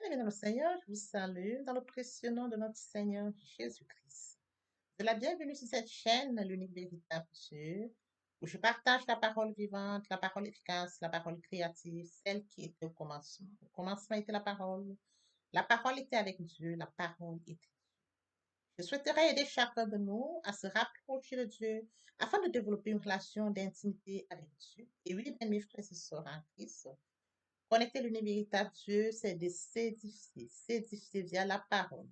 Bien, le Seigneur, je vous salue dans le précieux nom de notre Seigneur Jésus-Christ. C'est la bienvenue sur cette chaîne, l'unique véritable Dieu, où je partage la parole vivante, la parole efficace, la parole créative, celle qui était au commencement. Au commencement était la parole. La parole était avec Dieu, la parole était. Je souhaiterais aider chacun de nous à se rapprocher de Dieu afin de développer une relation d'intimité avec Dieu. Et oui, bien, mes frères et sœurs en Christ, connecter l'univers véritable Dieu, c'est de s'édifier via la parole.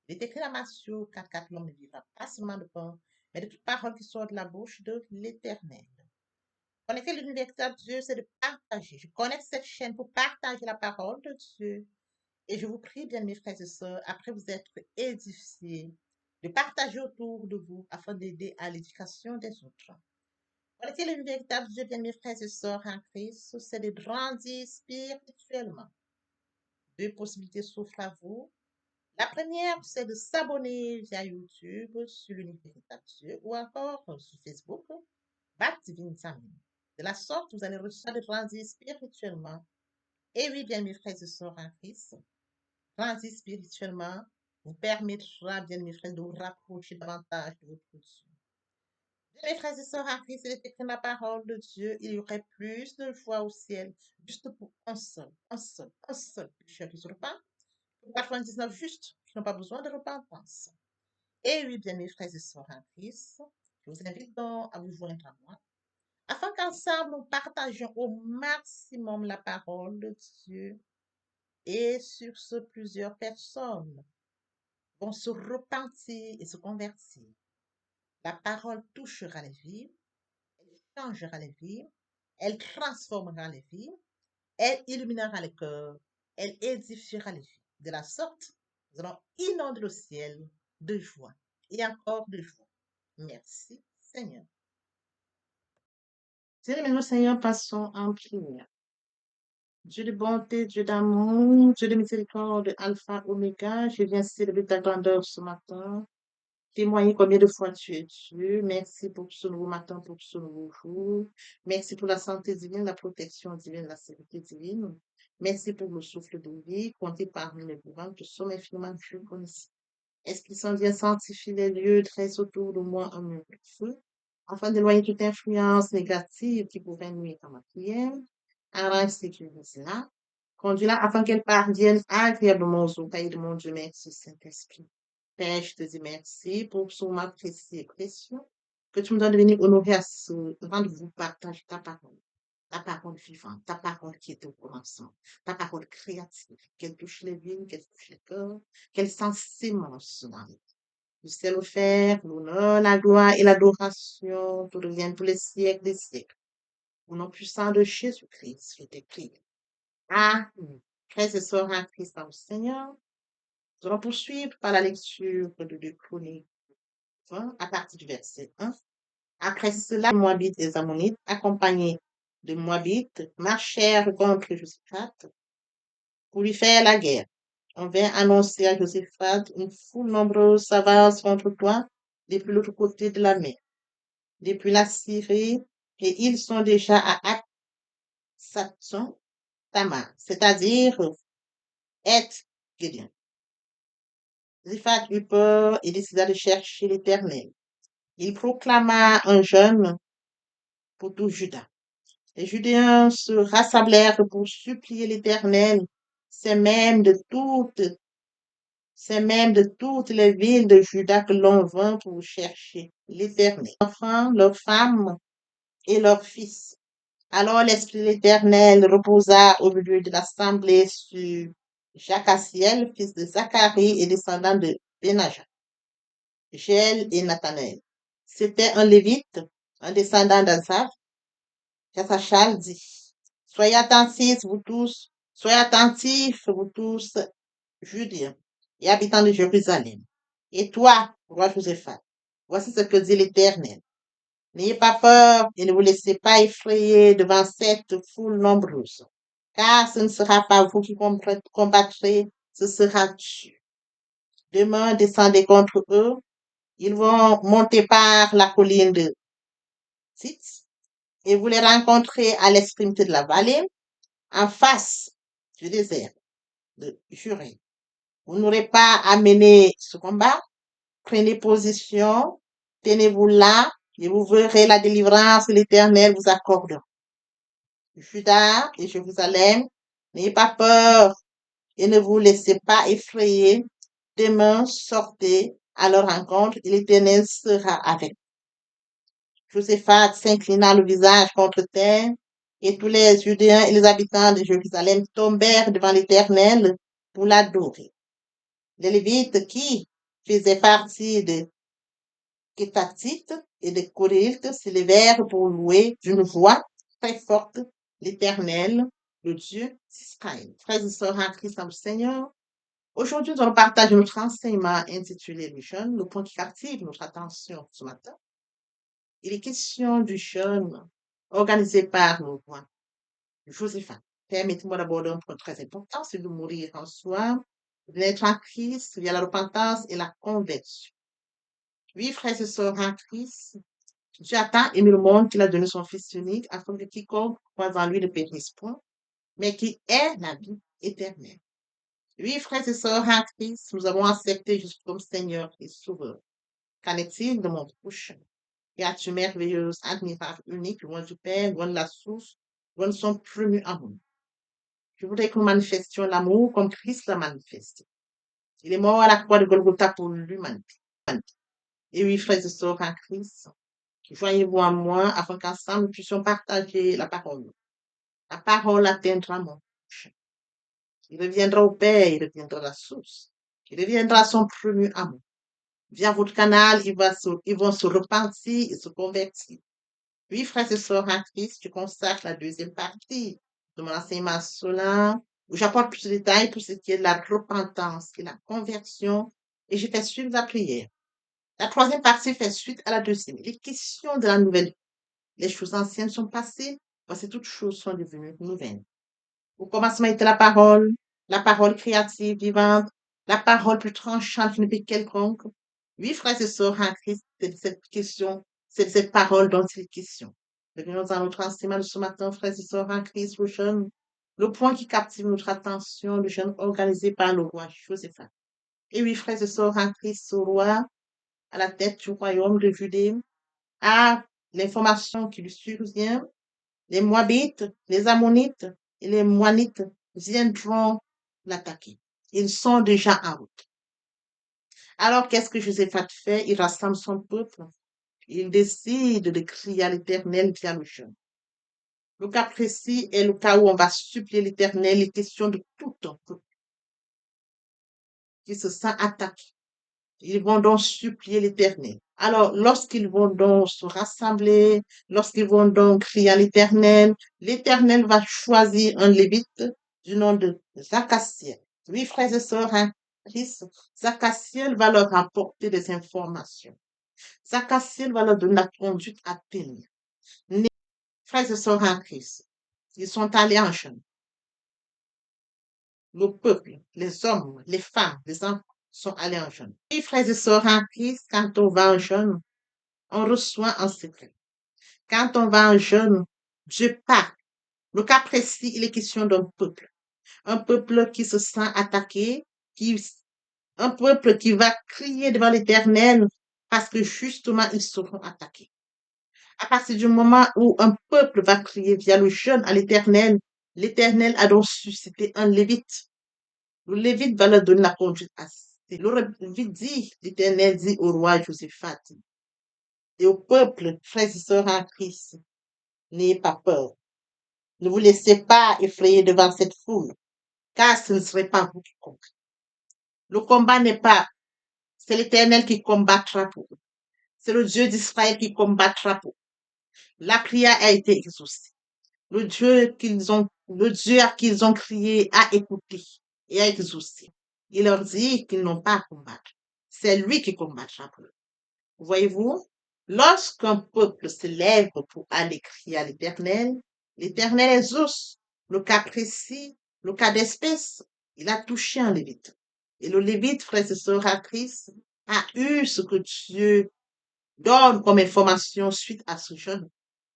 Il est écrit dans Matthieu 4, l'homme ne vivra pas seulement de pain, mais de toute parole qui sort de la bouche de l'Éternel. Connecter l'univers véritable Dieu, c'est de partager. Je connecte cette chaîne pour partager la parole de Dieu. Et je vous prie, bien mes frères et sœurs, après vous être édifiés, de partager autour de vous afin d'aider à l'éducation des autres. Connecter le véritable Dieu, bien mes frères et sœurs en Christ, c'est de grandir spirituellement. Deux possibilités s'offrent à vous. La première, c'est de s'abonner via YouTube sur l'univers véritable Dieu ou encore sur Facebook, Bat Divine Family. De la sorte, vous allez réussir de grandir spirituellement. Et oui, bien mes frères et sœurs en Christ, grandir spirituellement vous permettra, bien mes frères, de vous rapprocher davantage de votre Dieu. Mes frères et sœurs en Christ, il est écrit dans la parole de Dieu, il y aurait plus de joie au ciel, juste pour un seul pécheur qui se repent, pour 99 justes qui n'ont pas besoin de repentance. Et oui, bien mes frères et sœurs en Christ, je vous invite donc à vous joindre à moi, afin qu'ensemble nous partagions au maximum la parole de Dieu. Et sur ce, plusieurs personnes vont se repentir et se convertir. La parole touchera les vies, elle changera les vies, elle transformera les vies, elle illuminera les cœurs, elle édifiera les vies. De la sorte, nous allons inonder le ciel de joie et encore de joie. Merci, Seigneur. Seigneur, Seigneur, passons en prière. Dieu de bonté, Dieu d'amour, Dieu de miséricorde, Alpha, Oméga, je viens célébrer ta grandeur ce matin. Témoigner combien de fois tu es Dieu. Merci pour ce nouveau matin, pour ce nouveau jour. Merci pour la santé divine, la protection divine, la sécurité divine. Merci pour le souffle de vie, compté parmi les vivants, que sommes infiniment reconnaissants. Esprit Saint, viens sanctifier les lieux, dresse autour de moi un mur de feu, afin d'éloigner toute influence négative qui pourrait nuire à ma prière. Arrange sécurise-la, conduis-la afin qu'elle parvienne agréablement aux oreilles de mon Dieu, merci Saint-Esprit. Père, je te dis merci pour ce moment précieux et précieux que tu me donnes de venir honorer à ce rendez-vous partage ta parole vivante, ta parole qui est au commencement, ta parole créative, qu'elle touche les vies, qu'elle touche les cœurs, qu'elle s'ensémence dans les vies. Tu sais le faire, l'honneur, la gloire et l'adoration te reviennent pour les siècles des siècles. Au nom puissant de Jésus-Christ, je t'écris. Amen. Frères et sœurs en Christ, au Seigneur, nous allons poursuivre par la lecture de 2 Chroniques 20 à partir du verset 1. Après cela, les Moabites et les Ammonites, accompagnés de Moabites, marchèrent contre Josaphat pour lui faire la guerre. On vint annoncer à Josaphat une foule nombreuse s'avance contre toi depuis l'autre côté de la mer, depuis la Syrie, et ils sont déjà à Saxon Tamar, c'est-à-dire Et Gédéon. Josaphat eut peur et décida de chercher l'Éternel. Il proclama un jeûne pour tout Juda. Les Judéens se rassemblèrent pour supplier l'Éternel, c'est même de toutes, c'est même de toutes les villes de Juda que l'on vint pour chercher l'Éternel. Leurs enfants, leurs femmes et leurs fils. Alors l'Esprit de l'Éternel reposa au milieu de l'assemblée sur Jacassiel, fils de Zacharie et descendant de Benaja, Gel et Nathanaël. C'était un Lévite, un descendant d'Azaph. Jassachal dit, soyez attentifs, vous tous, Judiens et habitants de Jérusalem. Et toi, roi Josaphat, voici ce que dit l'Éternel. N'ayez pas peur et ne vous laissez pas effrayer devant cette foule nombreuse, car ce ne sera pas vous qui combattrez, ce sera Dieu. Demain, descendez contre eux, ils vont monter par la colline de Tzitz, et vous les rencontrez à l'extrémité de la vallée, en face du désert. de jurer. Vous n'aurez pas à mener ce combat. Prenez position, tenez-vous là, et vous verrez la délivrance que l'Éternel vous accorde. Judas et Jérusalem, n'ayez pas peur et ne vous laissez pas effrayer. Demain, sortez à leur rencontre et l'Éternel sera avec vous. Josaphat s'inclina le visage contre terre et tous les Judéens et les habitants de Jérusalem tombèrent devant l'Éternel pour l'adorer. Les Lévites qui faisaient partie de Kétatites et de Korélites s'élevèrent pour louer d'une voix très forte l'Éternel, le Dieu d'Israël. Frères et sœurs en Christ dans le Seigneur, aujourd'hui, nous allons partager notre enseignement intitulé Le jeûne, le point qui captive notre attention ce matin. Il est question du jeûne organisé par nos rois. Josaphat, permettez-moi d'aborder un point très important, c'est de mourir en soi, de naître en Christ via la repentance et la conversion. Oui, frères et sœurs en Christ, Dieu a tant aimé le monde qu'il a donné son Fils unique afin que quiconque croit en lui ne périsse point, mais qui ait la vie éternelle. Oui, frères et sœurs en Christ, nous avons accepté Jésus comme Seigneur et Sauveur. Qu'en est-il de mon prochain? Créature merveilleuse, admirable, unique, loin du Père, loin de la source, loin de son premier amour. Je voudrais que nous manifestions l'amour comme Christ l'a manifesté. Il est mort à la croix de Golgotha pour l'humanité. Et oui, frères et sœurs en Christ, joignez-vous à moi afin qu'ensemble nous puissions partager la parole. La parole atteindra mon prochain. Il reviendra au Père, il reviendra à la source. Il reviendra à son premier amour. Via votre canal, ils vont se repentir et se convertir. Oui, frères et sœurs en Christ, je consacre la deuxième partie de mon enseignement solaire, où j'apporte plus de détails pour ce qui est de la repentance et la conversion, et je fais suivre la prière. La troisième partie fait suite à la deuxième. Les questions de la nouvelle vie. Les choses anciennes sont passées, voici toutes choses sont devenues nouvelles. Au commencement était la parole créative, vivante, la parole plus tranchante qu'une épée quelconque. Oui, frères et sœurs en Christ, c'est de cette question, c'est de cette parole dont il est question. Revenons à notre enseignement de ce matin, frères et sœurs en Christ, le jeûne. Le point qui captive notre attention, le jeûne organisé par le roi Josaphat. Et oui, frères et sœurs en Christ, ce roi, à la tête du royaume de Judée, a l'information qui lui survient. Les Moabites, les Ammonites et les Moanites viendront l'attaquer. Ils sont déjà en route. Alors, qu'est-ce que Josaphat fait? Il rassemble son peuple. Il décide de crier à l'Éternel via le jeûne. Le cas précis est le cas où on va supplier l'Éternel les questions de tout un peuple qui se sent attaqué. Ils vont donc supplier l'Éternel. Alors, lorsqu'ils vont donc se rassembler, lorsqu'ils vont donc crier à l'Éternel va choisir un lévite du nom de Zachassiel. Oui, frères et sœurs, hein, Christ, Zachassiel va leur apporter des informations. Zachassiel va leur donner la conduite à tenir. Frères et sœurs en Christ, ils sont allés en jeûne. Le peuple, les hommes, les femmes, les enfants sont allés en jeûne. Oui, frères et sœurs en Christ, quand on va en jeûne, on reçoit en secret. Quand on va en jeûne, Dieu parle. Le cas précis, il est question d'un peuple. Un peuple qui se sent attaqué, un peuple qui va crier devant l'Éternel parce que justement, ils seront attaqués. À partir du moment où un peuple va crier via le jeûne à l'Éternel a donc suscité un lévite. Le lévite va leur donner la conduite à le lévite dit, l'Éternel dit au roi Josaphat et au peuple, frères et sœurs en Christ, n'ayez pas peur. Ne vous laissez pas effrayer devant cette foule, car ce ne serait pas vous qui combattrez. Le combat n'est pas, c'est l'Éternel qui combattra pour vous. C'est le Dieu d'Israël qui combattra pour vous. La prière a été exaucée. Le Dieu à qui ils ont crié a écouté et a exaucé. Il leur dit qu'ils n'ont pas à combattre. C'est lui qui combattra pour eux. Voyez-vous, lorsqu'un peuple se lève pour aller crier à l'Éternel exauce. Le cas précis, le cas d'espèce, il a touché un lévite. Et le lévite, frère et sœurs à Christ, a eu ce que Dieu donne comme information suite à ce jeûne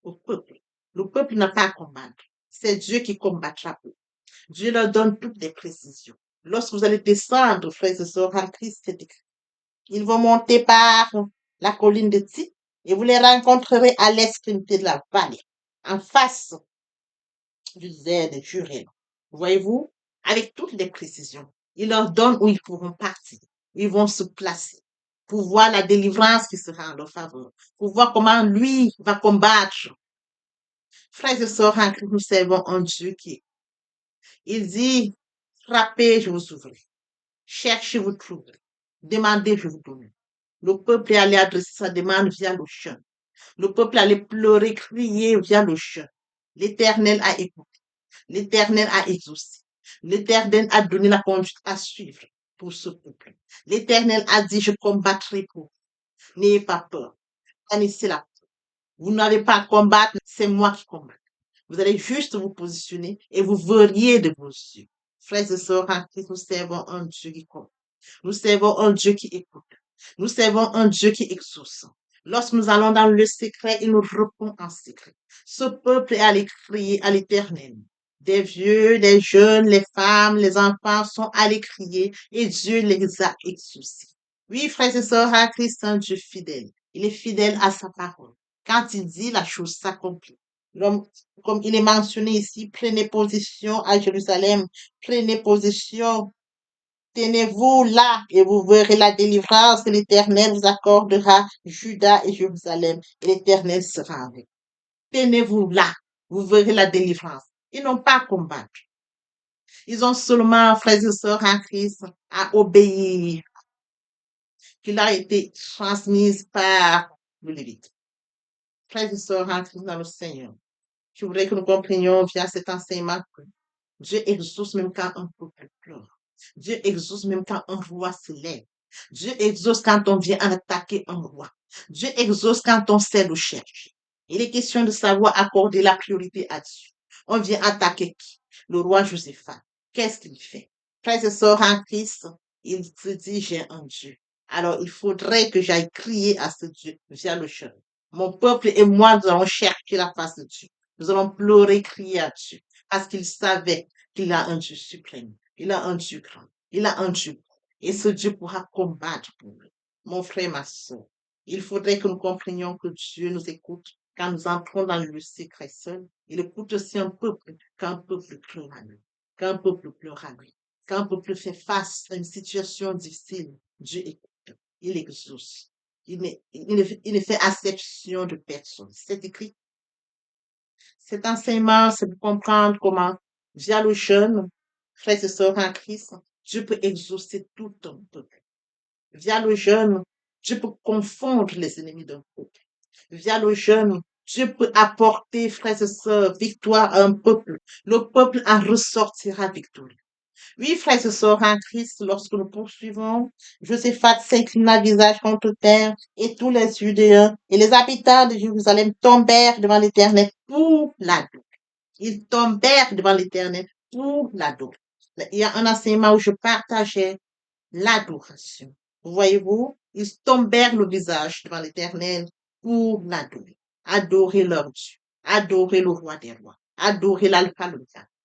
au peuple. Le peuple n'a pas à combattre. C'est Dieu qui combattra. Dieu leur donne toutes les précisions. Lorsque vous allez descendre, frères et sœurs, en Christ, c'est écrit. Ils vont monter par la colline de Ti et vous les rencontrerez à l'extrémité de la vallée, en face du désert de Jurel. Voyez-vous, avec toutes les précisions, il leur donne où ils pourront partir, où ils vont se placer, pour voir la délivrance qui sera en leur faveur, pour voir comment lui va combattre. Frères et sœurs, en Christ, nous servons un Dieu qui, il dit, frappez, je vous ouvrirai. Cherchez, vous trouverez. Demandez, je vous donnerai. Le peuple est allé adresser sa demande via le chant. Le peuple allait pleurer, crier via le chant. L'Éternel a écouté. L'Éternel a exaucé. L'Éternel a donné la conduite à suivre pour ce peuple. L'Éternel a dit, je combattrai pour vous. N'ayez pas peur. Connaissez la peur. Vous n'avez pas à combattre, c'est moi qui combatte. Vous allez juste vous positionner et vous verriez de vos yeux. Frères et sœurs, en Christ, nous servons un Dieu qui combat. Nous servons un Dieu qui écoute. Nous servons un Dieu qui exauce. Lorsque nous allons dans le secret, il nous répond en secret. Ce peuple est allé crier à l'Éternel. Des vieux, des jeunes, les femmes, les enfants sont allés crier et Dieu les a exaucés. Oui, frères et sœurs, à Christ, un Dieu fidèle. Il est fidèle à sa parole. Quand il dit, la chose s'accomplit. Comme il est mentionné ici, prenez position à Jérusalem, prenez position. Tenez-vous là et vous verrez la délivrance que l'Éternel vous accordera, Juda et Jérusalem, et l'Éternel sera avec vous. Tenez-vous là, vous verrez la délivrance. Ils n'ont pas à combattre. Ils ont seulement, frères et sœurs en Christ, à obéir, qu'il a été transmise par le Lévite. Frères et sœurs en Christ dans le Seigneur, je voudrais que nous comprenions via cet enseignement que Dieu exauce même quand un peuple pleure. Dieu exauce même quand un roi se lève. Dieu exauce quand on vient en attaquer un roi. Dieu exauce quand on sait le chercher. Il est question de savoir accorder la priorité à Dieu. On vient attaquer qui? Le roi Joséphat. Qu'est-ce qu'il fait? Frères et sœurs en Christ, il se dit, j'ai un Dieu. Alors, il faudrait que j'aille crier à ce Dieu via le chant. Mon peuple et moi, nous allons chercher la face de Dieu. Nous allons pleurer, crier à Dieu. Parce qu'il savait qu'il a un Dieu suprême. Il a un Dieu grand. Il a un Dieu bon. Et ce Dieu pourra combattre pour lui. Mon frère, ma soeur, il faudrait que nous comprenions que Dieu nous écoute quand nous entrons dans le secret seul. Il écoute aussi un peuple quand un peuple pleure à lui. Quand un peuple pleure à lui. Quand un peuple fait face à une situation difficile, Dieu écoute. Il exauce. Il ne fait acception de personne. C'est écrit. Cet enseignement, c'est pour comprendre comment, via le jeûne, frères et sœurs en Christ, Dieu peut exaucer tout un peuple. Via le jeûne, Dieu peut confondre les ennemis d'un peuple. Via le jeûne, Dieu peut apporter, frères et sœurs, victoire à un peuple. Le peuple en ressortira victorieux. Oui, frères et sœurs en Christ, lorsque nous poursuivons, Josaphat s'inclina visage contre terre, et tous les Judéens et les habitants de Jérusalem tombèrent devant l'Éternel pour l'adorer. Ils tombèrent devant l'Éternel pour l'adorer. Il y a un enseignement où je partageais l'adoration. Voyez-vous, ils tombèrent le visage devant l'Éternel pour l'adorer. Adorer leur Dieu. Adorer le roi des rois. Adorer l'alpha,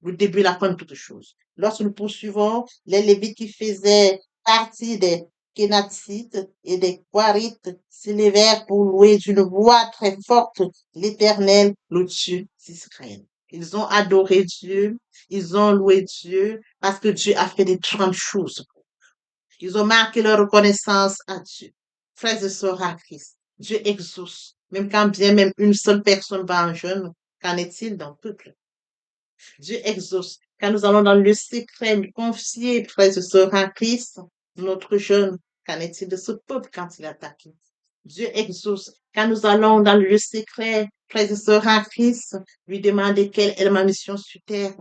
le début et la fin de toutes choses. Lorsque nous poursuivons, les Lévites qui faisaient partie des Kénatites et des Quarites s'élevèrent pour louer d'une voix très forte l'Éternel, le Dieu d'Israël. Ils ont adoré Dieu, ils ont loué Dieu parce que Dieu a fait des grandes choses. Ils ont marqué leur reconnaissance à Dieu. Frères et sœurs à Christ, Dieu exauce. Même quand bien même une seule personne va en jeûne, qu'en est-il d'un peuple? Dieu exauce. Quand nous allons dans le secret, nous confier, frères et sœurs en Christ, notre jeûne, qu'en est-il de ce peuple quand il est attaqué? Dieu exauce. Quand nous allons dans le secret, frères et sœurs en Christ, lui demander quelle est ma mission sur terre.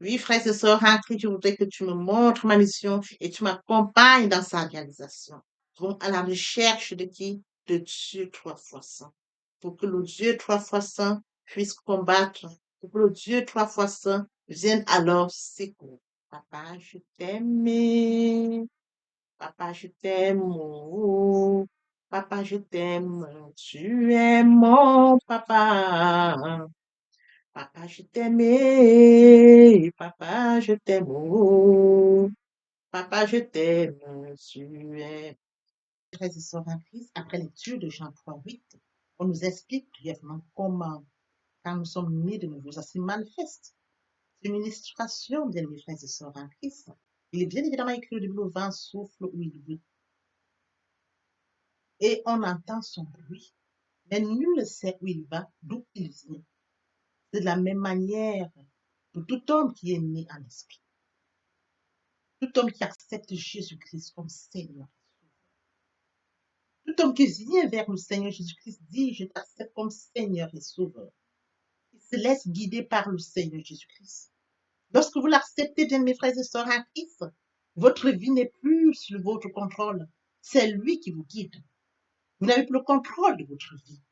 Oui, frères et sœurs en Christ, je voudrais que tu me montres ma mission et tu m'accompagnes dans sa réalisation. Vont à la recherche de qui? De Dieu 3 fois 100. Pour que le Dieu 3 fois 100 puisse combattre. Pour que le Dieu 3 fois 100 vienne alors secours. Papa, je t'aime. Papa, je t'aime. Oh. Papa, je t'aime. Tu es mon papa. Papa, je t'aime. Papa, je t'aime. Oh. Papa, je t'aime, tu es. Frères et sœurs en Christ, après lecture de Jean 3:8, on nous explique brièvement comment, quand nous sommes nés de nouveau, ça se manifeste. C'est une illustration, bien mes frères et sœurs en Christ. Il est bien évidemment écrit au début, le vent souffle où il veut. Et on entend son bruit, mais nul ne sait où il va, d'où il vient. C'est de la même manière pour tout homme qui est né en esprit. Tout homme qui accepte Jésus-Christ comme Seigneur. Tout homme qui vient vers le Seigneur Jésus-Christ dit, je t'accepte comme Seigneur et Sauveur. Il se laisse guider par le Seigneur Jésus-Christ. Lorsque vous l'acceptez, bien mes frères et sœurs en Christ, votre vie n'est plus sous votre contrôle. C'est lui qui vous guide. Vous n'avez plus le contrôle de votre vie.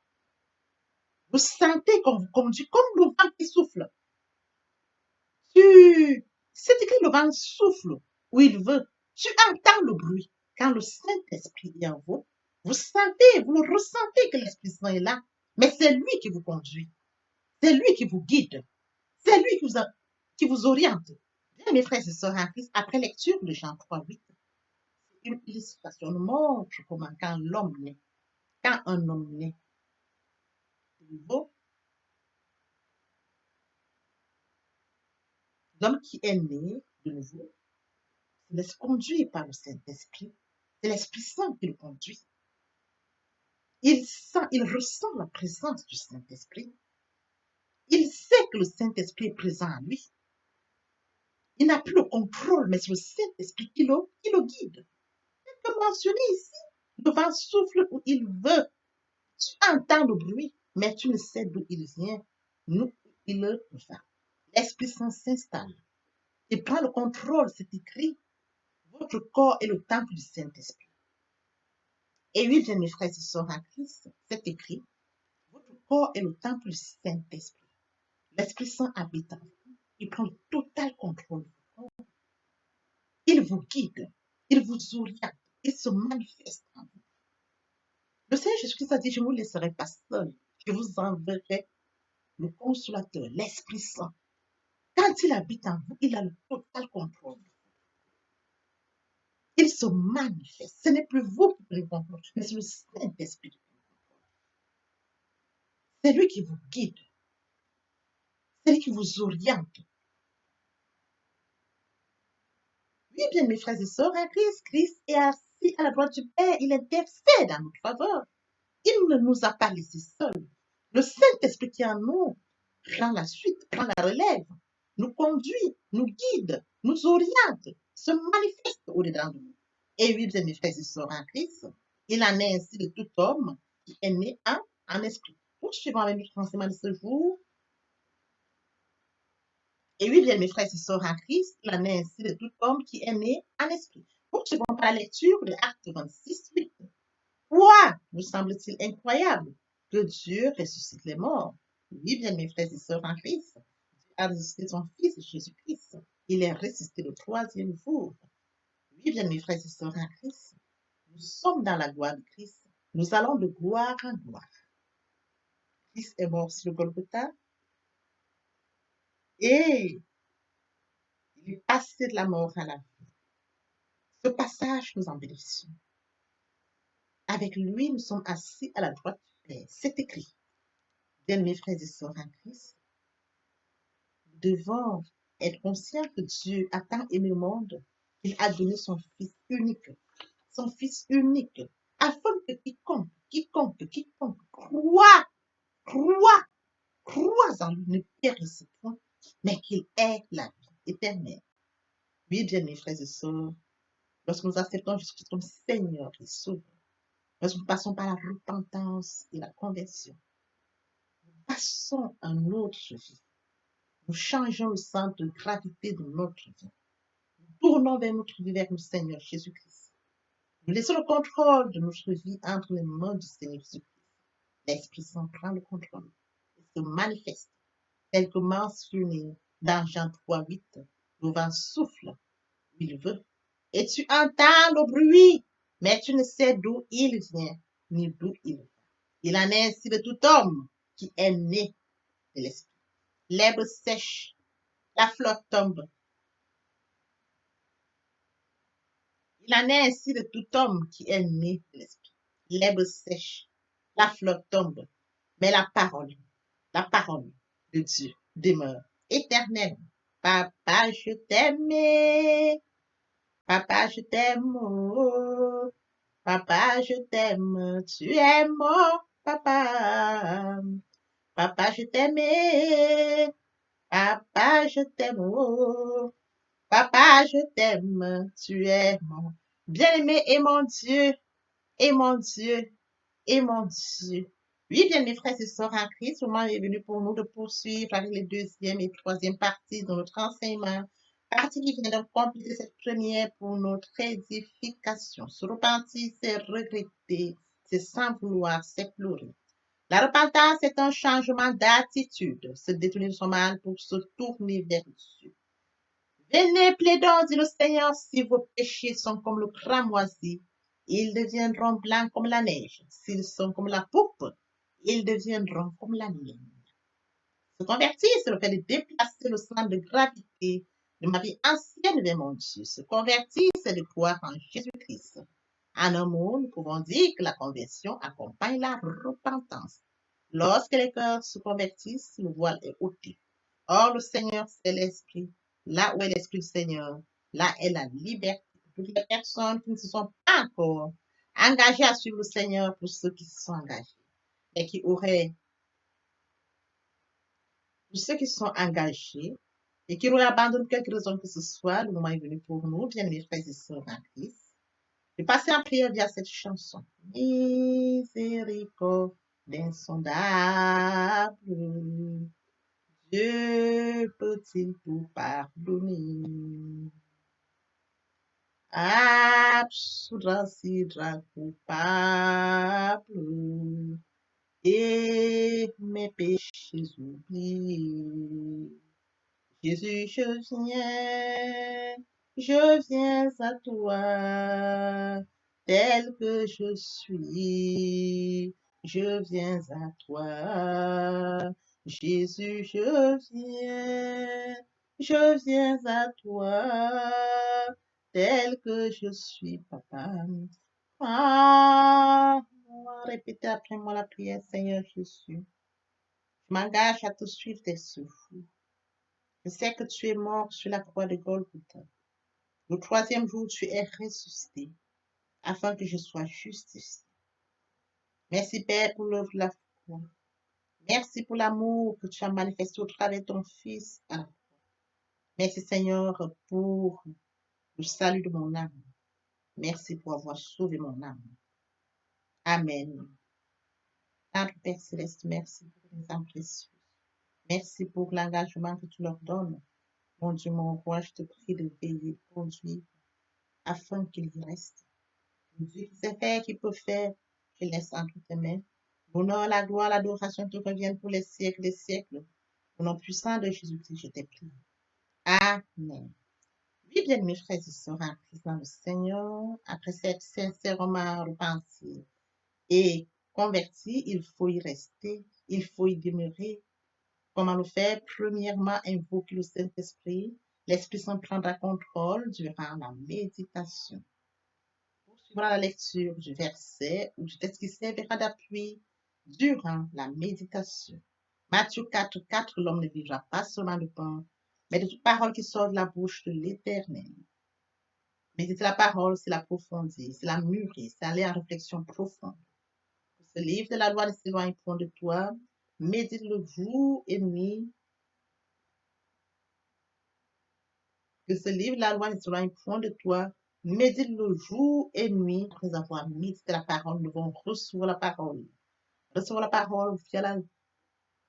Vous sentez qu'on vous conduit comme le vent qui souffle. C'est écrit, le vent souffle où il veut. Tu entends le bruit. Quand le Saint-Esprit est en vous, vous sentez, vous le ressentez que l'Esprit Saint est là. Mais c'est lui qui vous conduit. C'est lui qui vous guide. C'est lui qui vous oriente. Bien, mes frères et sœurs en Christ, après lecture de Jean 3:8, une illustration nous montre comment quand un homme naît de nouveau, l'homme qui est né de nouveau, se laisse conduire par le Saint-Esprit. C'est l'Esprit Saint qui le conduit. Il ressent la présence du Saint-Esprit. Il sait que le Saint-Esprit est présent en lui. Il n'a plus le contrôle, mais c'est le Saint-Esprit qui le guide. Comme mentionné ici, le vent souffle où il veut. Tu entends le bruit, mais tu ne sais d'où il vient, ni où il va. L'Esprit Saint s'installe et prend le contrôle, c'est écrit. Votre corps est le temple du Saint-Esprit. Et oui, bien mes frères et sœurs en Christ, c'est écrit. Votre corps est le temple du Saint-Esprit. L'Esprit Saint habite en vous. Il prend le total contrôle. Il vous guide, il vous oriente, il se manifeste en vous. Le Seigneur Jésus-Christ a dit, je ne vous laisserai pas seul, je vous enverrai le consolateur, l'Esprit Saint. Quand il habite en vous, il a le total contrôle. Il se manifeste. Ce n'est plus vous qui prenez le contrôle, mais c'est le Saint-Esprit. C'est lui qui vous guide. C'est lui qui vous oriente. Oui, bien, mes frères et sœurs, en Christ est assis à la droite du Père. Il intercède en notre faveur. Il ne nous a pas laissés seuls. Le Saint-Esprit qui est en nous prend la suite, prend la relève, nous conduit, nous guide, nous oriente, se manifeste au-dedans de nous. Et oui, bien, mes frères et sœurs en Christ, il en est ainsi de tout homme qui est né en esprit. Poursuivons avec notre enseignement de ce jour. Et oui, bien, mes frères et sœurs en Christ, il en est ainsi de tout homme qui est né en esprit. Poursuivons par la lecture de Acte 26:8. Quoi vous semble-t-il incroyable que Dieu ressuscite les morts? Oui, bien, mes frères et sœurs en Christ, Dieu a ressuscité son Fils Jésus-Christ. Il est ressuscité le troisième jour. Oui, bien, mes frères et sœurs en Christ, nous sommes dans la gloire de Christ. Nous allons de gloire en gloire. Christ est mort sur le Golgotha et il est passé de la mort à la vie. Ce passage, nous en bénéficions. Avec lui, nous sommes assis à la droite du Père. C'est écrit. Bien, mes frères et sœurs en Christ, nous devons être conscients que Dieu a tant aimé le monde qu'il a donné son Fils unique, afin que quiconque croit en lui ne périsse point, mais qu'il ait la vie éternelle. Oui, bien, mes frères et sœurs, lorsque nous acceptons Jésus-Christ comme Seigneur et Sauveur, lorsque nous passons par la repentance et la conversion, nous passons à une autre vie. Nous changeons le centre de gravité de notre vie. Nous tournons vers notre vie, vers le Seigneur Jésus-Christ. Nous laissons le contrôle de notre vie entre les mains du Seigneur Jésus-Christ. L'Esprit Saint prend le contrôle et se manifeste, tel que mentionné dans Jean 3:8. Le vent souffle où il veut, et tu entends le bruit, mais tu ne sais d'où il vient, ni d'où il va. Il en est ainsi de tout homme qui est né de l'Esprit. L'herbe sèche, la flotte tombe, Il en est ainsi de tout homme qui est né de l'Esprit. L'herbe sèche, la fleur tombe, mais la parole de Dieu demeure éternellement. Papa, je t'aime, papa, je t'aime, oh, papa, je t'aime, tu es mon papa. Papa, je t'aime, papa, je t'aime, oh, papa, je t'aime, tu es mon bien-aimé et mon Dieu, et mon Dieu, et mon Dieu. Oui, bien, mes frères et sœurs en Christ, le moment est venu pour nous de poursuivre avec les deuxième et troisième parties de notre enseignement. Partie qui vient de compléter cette première pour notre édification. Se repentir, c'est regretter, c'est sans vouloir, c'est pleurer. La repentance est un changement d'attitude, se détourner de son mal pour se tourner vers Dieu. Venez, plaidons, dit le Seigneur, si vos péchés sont comme le cramoisi, ils deviendront blancs comme la neige. S'ils sont comme la pourpre, ils deviendront comme la laine. Se convertir, c'est le fait de déplacer le centre de gravité de ma vie ancienne vers mon Dieu. Se convertir, c'est de croire en Jésus-Christ. En un mot, nous pouvons dire que la conversion accompagne la repentance. Lorsque les cœurs se convertissent, le voile est ôté. Or, le Seigneur, c'est l'Esprit. Là où est l'Esprit du Seigneur, là est la liberté. Pour toutes les personnes qui ne se sont pas encore engagées à suivre le Seigneur, pour ceux qui se sont engagés, et qui auraient, pour ceux qui sont engagés, et qui auraient abandonné quelque raison que ce soit, le moment est venu pour nous, bien mes frères et sœurs en Christ, de passer en prière via cette chanson. Miséricorde insondable, Dieu peut-il tout pardonner? Absoudra sidra coupable et mes péchés oubliés. Jésus, je viens à toi, tel que je suis, je viens à toi. Jésus, je viens à toi, tel que je suis, papa. Ah, répétez après moi la prière, Seigneur Jésus. Je m'engage à te suivre tes souffles. Je sais que tu es mort sur la croix de Golgotha. Le troisième jour, tu es ressuscité afin que je sois justifié. Merci, Père, pour l'œuvre de la foi. Merci pour l'amour que tu as manifesté au travers de ton Fils. Merci, Seigneur, pour le salut de mon âme. Merci pour avoir sauvé mon âme. Amen. Notre Père Céleste, merci pour les âmes précieuses. Merci pour l'engagement que tu leur donnes. Mon Dieu, mon roi, je te prie de veiller, de conduire, afin qu'ils y restent. Dieu qui sait faire, qui peut faire, je laisse entre tes mains. L'honneur, la gloire, l'adoration te reviennent pour les siècles des siècles. Au nom puissant de Jésus-Christ, je t'ai pris. Amen. Oui, bien, mes frères et sœurs, en Christ dans le Seigneur, après s'être sincèrement repenti et converti, il faut y rester, il faut y demeurer. Comment le faire? Premièrement, invoquer le Saint-Esprit. L'Esprit Saint prendra contrôle durant la méditation. Poursuivra la lecture du verset ou du texte qui servira d'appui durant la méditation. Matthieu 4, l'homme ne vivra pas seulement de pain, mais de toute parole qui sort de la bouche de l'Éternel. Méditer la parole, c'est l'approfondir, c'est la mûrir, c'est aller en réflexion profonde. Que ce livre de la loi ne s'éloigne point de toi, médite-le jour et nuit. Que ce livre de la loi ne s'éloigne point de toi, médite-le jour et nuit. Après avoir médité la parole, nous devons recevoir la parole. Recevoir la parole via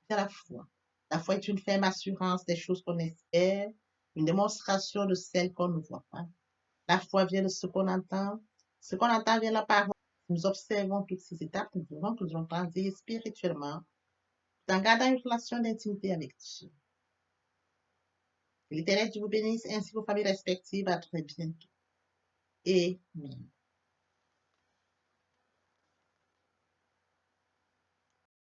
la foi. La foi est une ferme assurance des choses qu'on espère, une démonstration de celles qu'on ne voit pas. La foi vient de ce qu'on entend. Ce qu'on entend vient de la parole. Nous observons toutes ces étapes, nous verrons que nous allons grandir spirituellement, en gardant une relation d'intimité avec Dieu. Que l'Éternel Dieu vous bénisse ainsi vos familles respectives. À très bientôt. Amen.